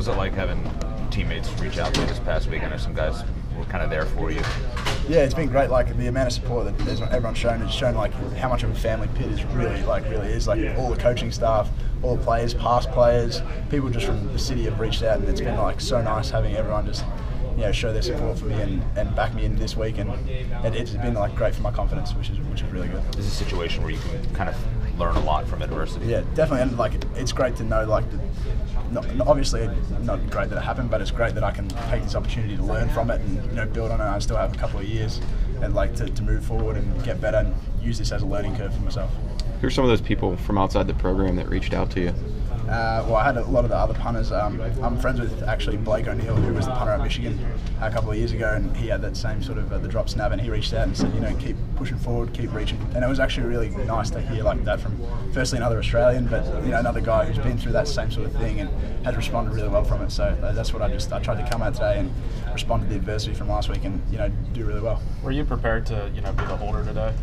was it like having teammates reach out to you this past week? I know some guys were kind of there for you. Yeah, it's been great. Like the amount of support that everyone's shown has shown like how much of a family Pitt is really is. Like all the coaching staff, all the players, past players, people just from the city have reached out, and it's been like so nice having everyone just show their support for me and back me in this week, and it's been like great for my confidence, which is really good. This is a situation where you can kind of learn a lot from adversity. Yeah, definitely, and like it's great to know like obviously not great that it happened, but it's great that I can take this opportunity to learn from it and build on it. I still have a couple of years and like to move forward and get better and use this as a learning curve for myself. Who are some of those people from outside the program that reached out to you? Well, I had a lot of the other punters. I'm friends with actually Blake O'Neill, who was the punter at Michigan a couple of years ago, and he had that same sort of the drop snap, and he reached out and said, keep pushing forward, keep reaching. And it was actually really nice to hear like that from firstly another Australian, but another guy who's been through that same sort of thing and has responded really well from it. So that's what I tried to come out today and respond to the adversity from last week and do really well. Were you prepared to be the holder today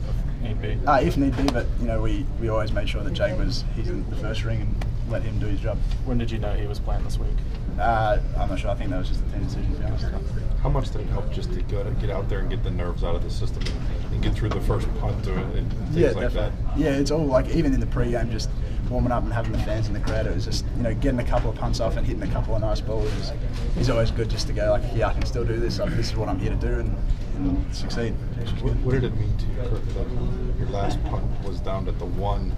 if need be? If need be, but we always made sure that Jake he's in the first ring and let him do his job. When did you know he was playing this week? I'm not sure. I think that was just a team decision, to be honest. How much did it help just to get out there and get the nerves out of the system and get through the first punt and things like that? Yeah, it's all like even in the pre-game, just warming up and having the fans in the crowd. It was just getting a couple of punts off and hitting a couple of nice balls is always good just to go like, yeah, I can still do this. Like, this is what I'm here to do and succeed. What did it mean to you, Kirk, that your last punt was down at the 1?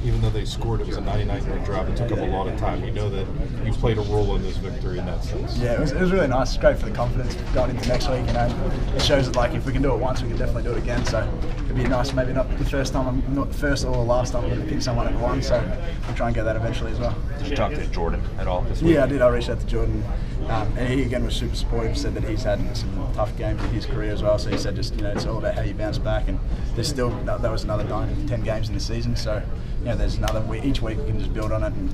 Even though they scored, it was a 99-yard drive. It took up a lot of time. You know that you played a role in this victory in that sense. Yeah, it was really nice. It's great for the confidence going into next week. It shows that like if we can do it once, we can definitely do it again. So it'd be nice. Maybe not the first time, not the first or the last time I'm going to pick someone at the 1. So we'll try and get that eventually as well. Did you talk to Jordan at all this week? Yeah, I did. I reached out to Jordan. And he again was super supportive, said that he's had some tough games in his career as well, so he said just it's all about how you bounce back, and there's still that was another 9-10 games in the season, so there's another each week we can just build on it, and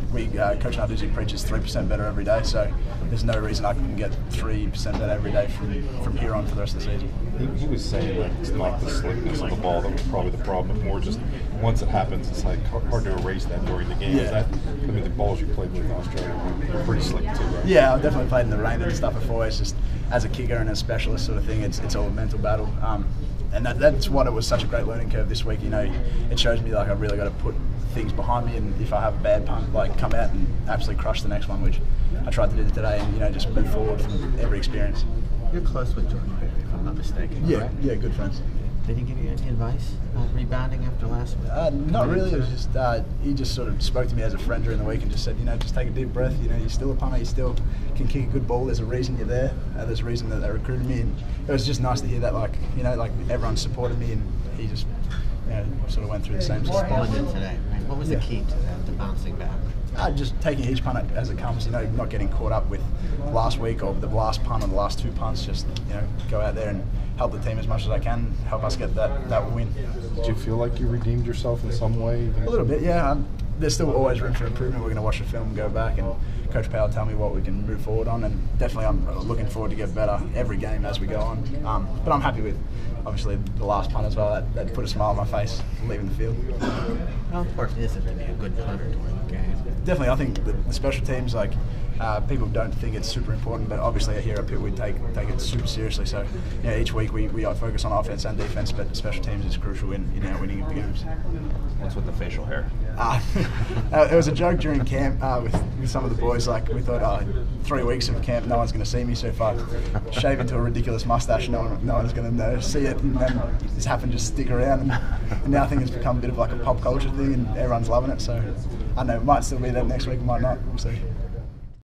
Coach Narduzzi preaches 3% better every day, so there's no reason I can get 3% better every day from here on for the rest of the season. He was saying that it's not the slickness of the ball that was probably the problem, but more just once it happens, it's like hard to erase that during the game. Yeah. The balls you played with in Australia were pretty slick too, right? Yeah, I've definitely played in the rain and stuff before. It's just as a kicker and a specialist sort of thing, it's all a mental battle. And that's what it was such a great learning curve this week. It shows me like I've really got to put things behind me, and if I have a bad punt, like come out and absolutely crush the next one, which I tried to do today, and just move forward from every experience. You're close with Jordan, if I'm not mistaken. Yeah, correct? Yeah, good friends. Did he give you any advice about rebounding after last week? Not really. It was just he just sort of spoke to me as a friend during the week and just said, just take a deep breath. You're still a punter. You still can kick a good ball. There's a reason you're there. There's a reason that they recruited me, and it was just nice to hear that. Like everyone supported me, and he just sort of went through the same. Responded today, right? What was the key to that, to bouncing back? Just taking each punt as it comes, not getting caught up with last week or the last punt or the last 2 punts. Just go out there and help the team as much as I can, help us get that win. Did you feel like you redeemed yourself in some way? A little bit, yeah. There's still always room for improvement. We're going to watch the film and go back, and Coach Powell tell me what we can move forward on, and definitely I'm looking forward to get better every game as we go on. But I'm happy with, obviously, the last punt as well. That put a smile on my face leaving the field. How important is it to be a good punter during the game? Definitely, I think the special teams, people don't think it's super important, but obviously here at Pitt we take it super seriously. So each week we focus on offense and defense, but special teams is crucial in our winning of the games. What's with the facial hair? It was a joke during camp with some of the boys. Like we thought, 3 weeks of camp, no one's going to see me. So if I shave into a ridiculous mustache, no one's going to see it. And then this happened, just stick around. And now I think it's become a bit of like a pop culture thing, and everyone's loving it. So I don't know, it might still be there next week, it might not. We'll see.